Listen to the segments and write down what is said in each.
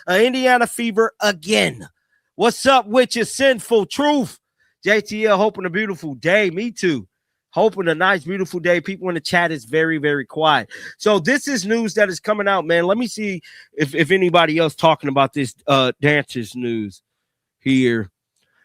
Indiana Fever again. What's up with your sinful truth? JTL, hoping a beautiful day. Me too. Hoping a nice, beautiful day. People in the chat is very, very quiet. So this is news that is coming out, man. Let me see if anybody else talking about this Dancers news here.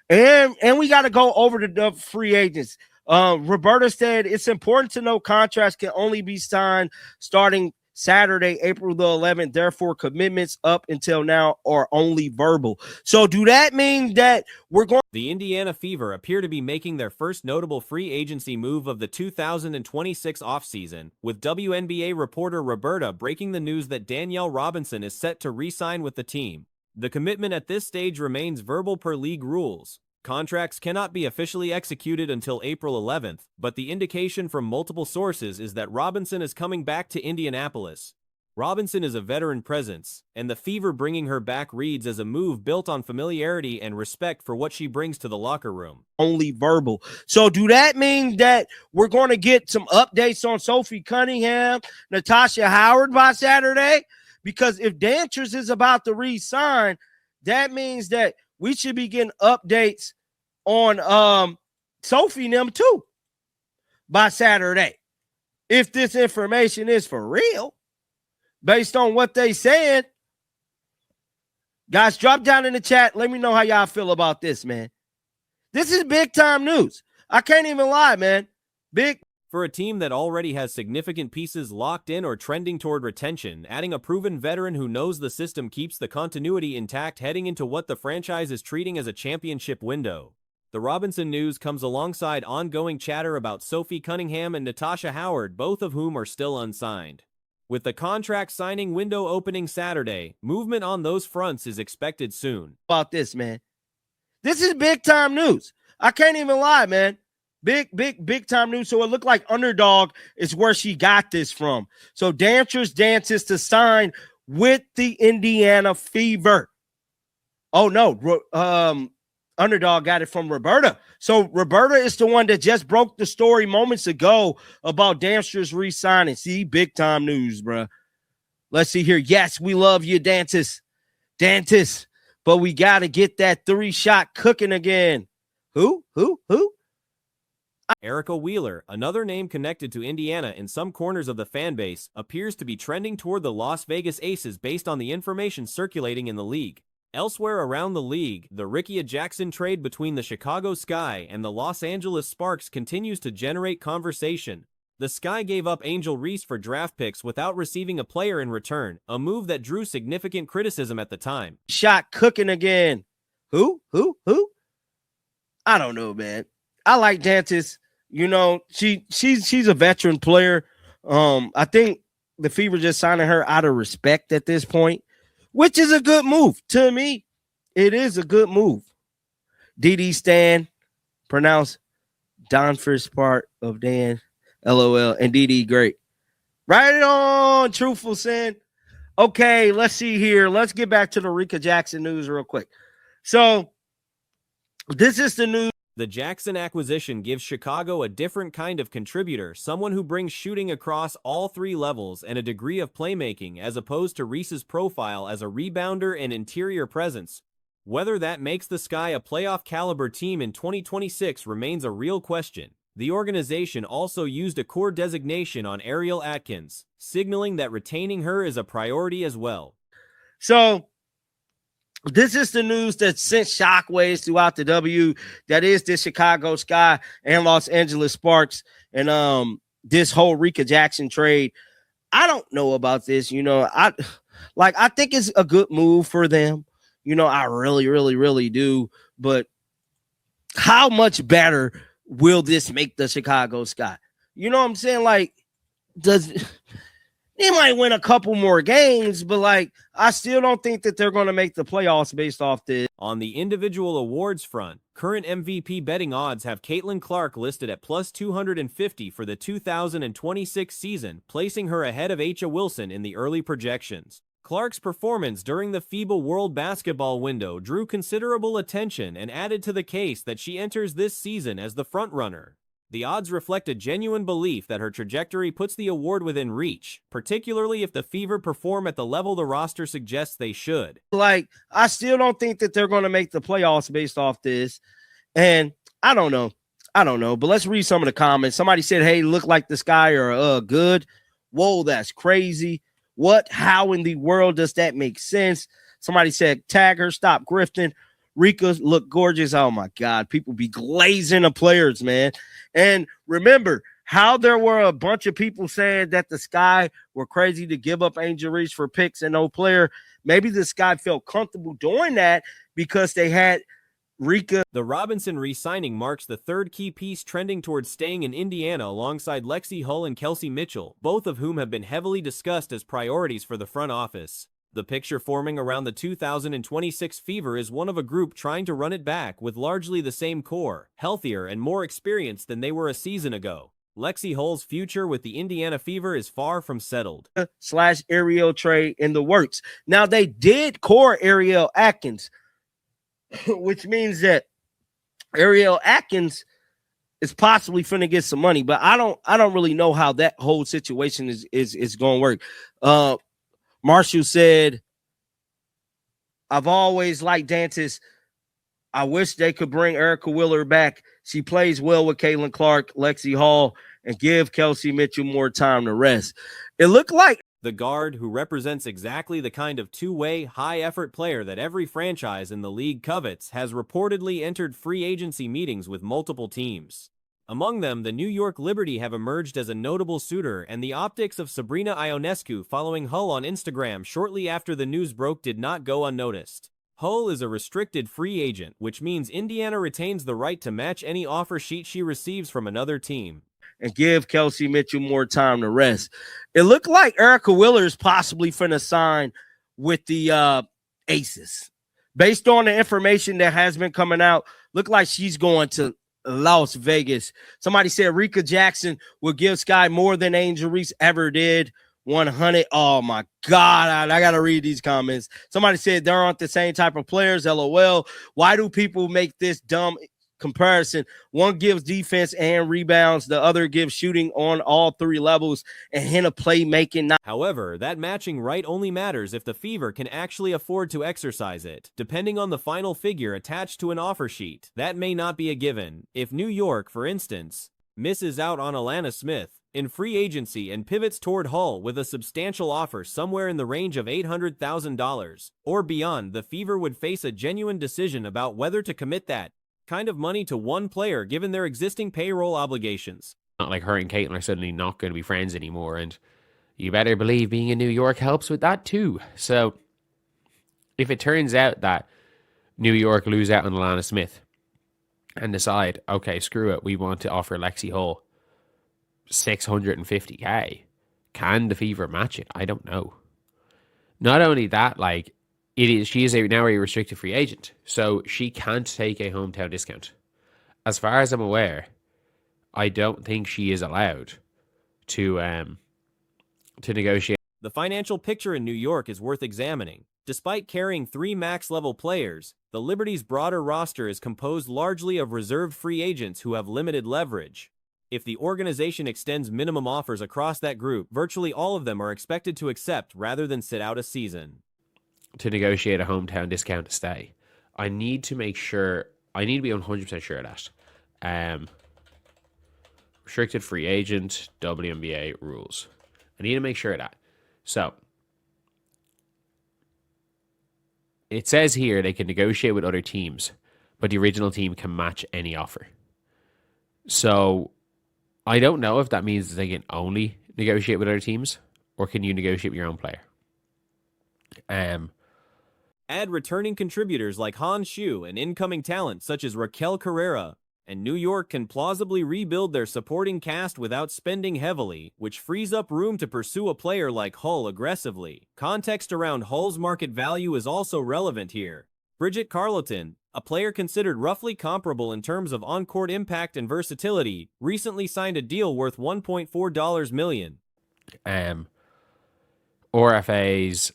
And we got to go over to the free agents. Roberta said it's important to know contracts can only be signed starting Saturday, April the 11th. Therefore, commitments up until now are only verbal. So do that mean that we're going? The Indiana Fever appear to be making their first notable free agency move of the 2026 offseason, with WNBA reporter Roberta breaking the news that Danielle Robinson is set to re-sign with the team. The commitment at this stage remains verbal per league rules. Contracts cannot be officially executed until April 11th, but the indication from multiple sources is that Robinson is coming back to Indianapolis. Robinson is a veteran presence, and the Fever bringing her back reads as a move built on familiarity and respect for what she brings to the locker room. Only verbal. So do that mean that we're going to get some updates on Sophie Cunningham, Natasha Howard by Saturday? Because if Dancers is about to re-sign, that means that we should be getting updates on Sophie and them too by Saturday. If this information is for real, based on what they said. Guys, drop down in the chat. Let me know how y'all feel about this, man. This is big time news. I can't even lie, man. Big. For a team that already has significant pieces locked in or trending toward retention, adding a proven veteran who knows the system keeps the continuity intact heading into what the franchise is treating as a championship window. The Robinson news comes alongside ongoing chatter about Sophie Cunningham and Natasha Howard, both of whom are still unsigned. With the contract signing window opening Saturday, movement on those fronts is expected soon. About this, man. This is big time news. I can't even lie, man. Big time news. So it looked like Underdog is where she got this from. So Dancers dances to sign with the Indiana Fever. Oh no, Underdog got it from Roberta. So Roberta is the one that just broke the story moments ago about Dancers re-signing. See, big time news, bro. Let's see here. Yes, we love you, Dantis. But we got to get that 3-shot cooking again. Who? Erica Wheeler, another name connected to Indiana in some corners of the fanbase, appears to be trending toward the Las Vegas Aces based on the information circulating in the league. Elsewhere around the league, the Rickea Jackson trade between the Chicago Sky and the Los Angeles Sparks continues to generate conversation. The Sky gave up Angel Reese for draft picks without receiving a player in return, a move that drew significant criticism at the time. Shot cooking again. Who? I don't know, man. I like Dantis. You know, she's a veteran player. I think the Fever just signing her out of respect at this point, which is a good move. To me, it is a good move. DD Stan, pronounced Don first part of Dan, LOL, and DD great. Right on, Truthful Sin. Okay, let's see here. Let's get back to the Rickea Jackson news real quick. So this is the news. The Jackson acquisition gives Chicago a different kind of contributor, someone who brings shooting across all 3 levels and a degree of playmaking as opposed to Reese's profile as a rebounder and interior presence. Whether that makes the Sky a playoff caliber team in 2026 remains a real question. The organization also used a core designation on Ariel Atkins, signaling that retaining her is a priority as well. So this is the news that sent shockwaves throughout the W. That is the Chicago Sky and Los Angeles Sparks and this whole Rickea Jackson trade. I don't know about this. You know, I think it's a good move for them. You know, I really do. But how much better will this make the Chicago Sky? You know what I'm saying? Like, they might win a couple more games, but like I still don't think that they're going to make the playoffs based off this. On the individual awards front, current MVP betting odds have Caitlin Clark listed at plus 250 for the 2026 season, placing her ahead of A'ja Wilson in the early projections. Clark's performance during the FIBA World Basketball window drew considerable attention and added to the case that she enters this season as the frontrunner. The odds reflect a genuine belief that her trajectory puts the award within reach, particularly if the Fever perform at the level the roster suggests they should. Like, I still don't think that they're going to make the playoffs based off this. And I don't know. But let's read some of the comments. Somebody said, hey, look like the Sky are good. Whoa, that's crazy. What? How in the world does that make sense? Somebody said, tag her, stop grifting. Rika look gorgeous. Oh, my God. People be glazing the players, man. And remember how there were a bunch of people saying that the Sky were crazy to give up Angel Reese for picks and no player. Maybe the Sky felt comfortable doing that because they had Rika. The Robinson re-signing marks the third key piece trending towards staying in Indiana alongside Lexi Hull and Kelsey Mitchell, both of whom have been heavily discussed as priorities for the front office. The picture forming around the 2026 Fever is one of a group trying to run it back with largely the same core, healthier and more experienced than they were a season ago. Lexi Hull's future with the Indiana Fever is far from settled. / Ariel trade in the works. Now they did core Ariel Atkins, which means that Ariel Atkins is possibly finna get some money, but I don't really know how that whole situation is going to work. Marshall said, I've always liked Dantas. I wish they could bring Erica Wheeler back. She plays well with Caitlin Clark, Lexi Hall, and give Kelsey Mitchell more time to rest. It looked like the guard, who represents exactly the kind of two-way, high-effort player that every franchise in the league covets, has reportedly entered free agency meetings with multiple teams. Among them, the New York Liberty have emerged as a notable suitor, and the optics of Sabrina Ionescu following Hull on Instagram shortly after the news broke did not go unnoticed. Hull is a restricted free agent, which means Indiana retains the right to match any offer sheet she receives from another team. And give Kelsey Mitchell more time to rest. It looked like Erica Wheeler is possibly finna sign with the Aces. Based on the information that has been coming out, look like she's going to Las Vegas. Somebody said Rika Jackson will give Sky more than Angel Reese ever did. 100. Oh my God. I got to read these comments. Somebody said there aren't the same type of players. LOL. Why do people make this dumb comparison? One gives defense and rebounds. The other gives shooting on all three levels and hint of playmaking. However, that matching right only matters if the Fever can actually afford to exercise it. Depending on the final figure attached to an offer sheet, that may not be a given. If New York, for instance, misses out on Alana Smith in free agency and pivots toward Hull with a substantial offer somewhere in the range of $800,000 or beyond, the Fever would face a genuine decision about whether to commit that kind of money to one player given their existing payroll obligations. Not like her and Caitlin are suddenly not going to be friends anymore, and you better believe being in New York helps with that too. So if it turns out that New York lose out on Alana Smith and decide, okay, screw it, we want to offer Lexi Hull $650K, can the Fever match it? I don't know. Not only that, like, she is now a restricted free agent, so she can't take a hometown discount. As far as I'm aware, I don't think she is allowed to negotiate. The financial picture in New York is worth examining. Despite carrying 3 max-level players, the Liberty's broader roster is composed largely of reserved free agents who have limited leverage. If the organization extends minimum offers across that group, virtually all of them are expected to accept rather than sit out a season. To negotiate a hometown discount to stay, I need to be 100% sure of that. Restricted free agent, WNBA rules. I need to make sure of that. So, it says here they can negotiate with other teams, but the original team can match any offer. So, I don't know if that means that they can only negotiate with other teams, or can you negotiate with your own player? Add returning contributors like Han Shu and incoming talent such as Raquel Carrera, and New York can plausibly rebuild their supporting cast without spending heavily, which frees up room to pursue a player like Hull aggressively. Context around Hull's market value is also relevant here. Bridget Carleton, a player considered roughly comparable in terms of on-court impact and versatility, recently signed a deal worth $1.4 million. RFAs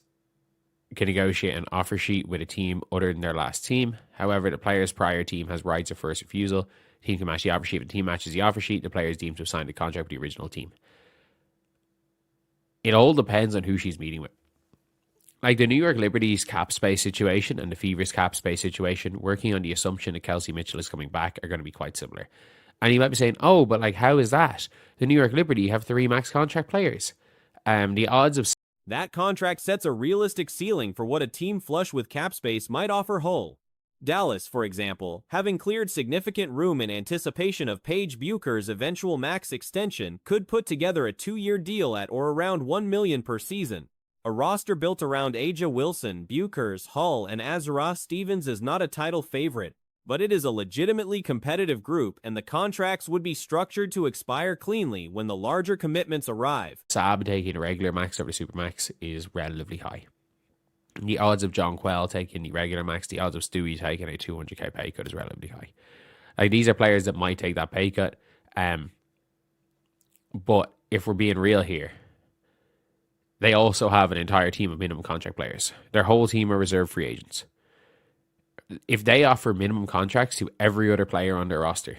can negotiate an offer sheet with a team other than their last team. However, the player's prior team has rights of first refusal. The team can match the offer sheet. If the team matches the offer sheet, the player is deemed to have signed a contract with the original team. It all depends on who she's meeting with. Like the New York Liberty's cap space situation and the Fever's cap space situation, working on the assumption that Kelsey Mitchell is coming back, are going to be quite similar. And you might be saying, oh, but like, how is that? The New York Liberty have 3 max contract players. The odds of... That contract sets a realistic ceiling for what a team flush with cap space might offer Hull. Dallas, for example, having cleared significant room in anticipation of Paige Bucher's eventual max extension, could put together a 2-year deal at or around $1 million per season. A roster built around Aja Wilson, Buchers, Hull, and Azara Stevens is not a title favorite, but it is a legitimately competitive group, and the contracts would be structured to expire cleanly when the larger commitments arrive. Saab taking a regular max over the supermax is relatively high. The odds of John Quell taking the regular max, the odds of Stewie taking a 200k pay cut is relatively high. Like, these are players that might take that pay cut. But if we're being real here, they also have an entire team of minimum contract players. Their whole team are reserved free agents. If they offer minimum contracts to every other player on their roster,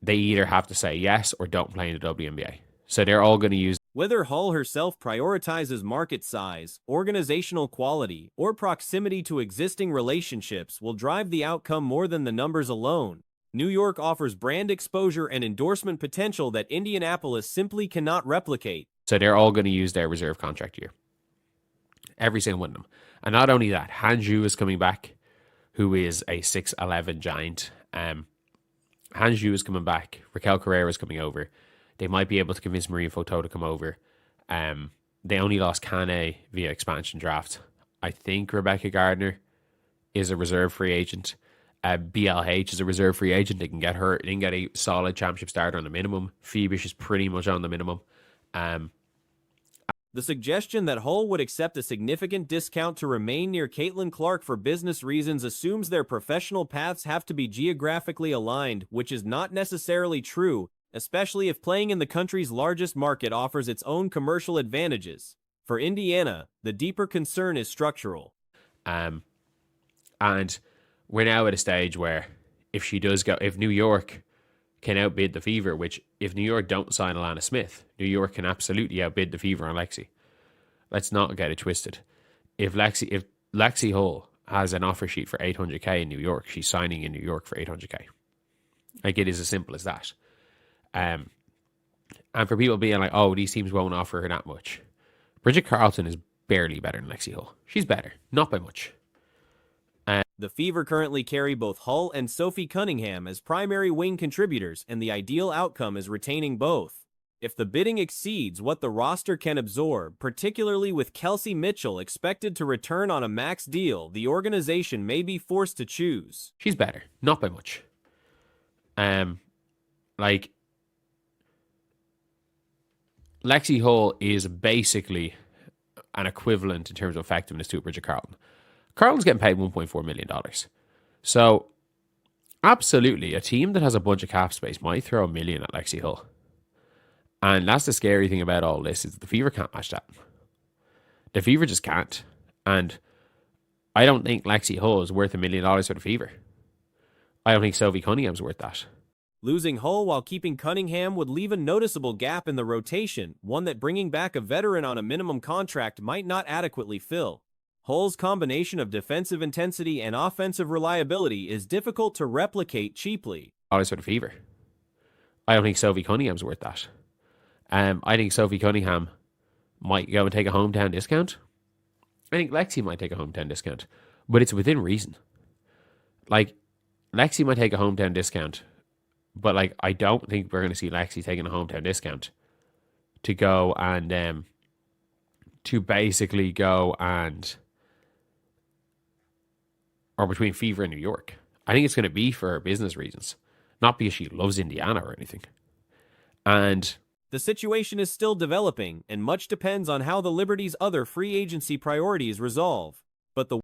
they either have to say yes or don't play in the WNBA. So they're all going to use... Whether Hull herself prioritizes market size, organizational quality, or proximity to existing relationships will drive the outcome more than the numbers alone. New York offers brand exposure and endorsement potential that Indianapolis simply cannot replicate. So they're all going to use their reserve contract year. Every single one of them. And not only that, Hanju is coming back, who is a 6'11 giant. Hanju is coming back. Raquel Carrera is coming over. They might be able to convince Maria Foto to come over. They only lost Kane via expansion draft. I think Rebecca Gardner is a reserve free agent. BLH is a reserve free agent. They can get her. They can get a solid championship starter on the minimum. Phoebish is pretty much on the minimum. The suggestion that Hull would accept a significant discount to remain near Caitlin Clark for business reasons assumes their professional paths have to be geographically aligned, which is not necessarily true, especially if playing in the country's largest market offers its own commercial advantages. For Indiana, the deeper concern is structural. And we're now at a stage where if New York can outbid the Fever, which if New York don't sign Alana Smith, New York can absolutely outbid the Fever on Lexi. Let's not get it twisted. If Lexi Hull has an offer sheet for 800k in New York, she's signing in New York for 800k. Like, it is as simple as that. And for people being like, oh, these teams won't offer her that much. Bridget Carlton is barely better than Lexi Hull. She's better, not by much. The Fever currently carry both Hull and Sophie Cunningham as primary wing contributors, and the ideal outcome is retaining both. If the bidding exceeds what the roster can absorb, particularly with Kelsey Mitchell expected to return on a max deal, the organization may be forced to choose. She's better, not by much. Like, Lexi Hull is basically an equivalent in terms of effectiveness to Bridget Carlton. Carlton's getting paid $1.4 million. So, absolutely, a team that has a bunch of cap space might throw $1 million at Lexi Hull. And that's the scary thing about all this, is the Fever can't match that. The Fever just can't. And I don't think Lexi Hull is worth $1 million for the Fever. I don't think Sophie Cunningham's worth that. Losing Hull while keeping Cunningham would leave a noticeable gap in the rotation, one that bringing back a veteran on a minimum contract might not adequately fill. Hull's combination of defensive intensity and offensive reliability is difficult to replicate cheaply. For the Fever. I don't think Sophie Cunningham's worth that. I think Sophie Cunningham might go and take a hometown discount. I think Lexi might take a hometown discount, but it's within reason. Like, Lexi might take a hometown discount, but like, I don't think we're going to see Lexi taking a hometown discount to go and to basically go and, or between Fever and New York. I think it's going to be for her business reasons, not because she loves Indiana or anything. And the situation is still developing, and much depends on how the Liberty's other free agency priorities resolve. But the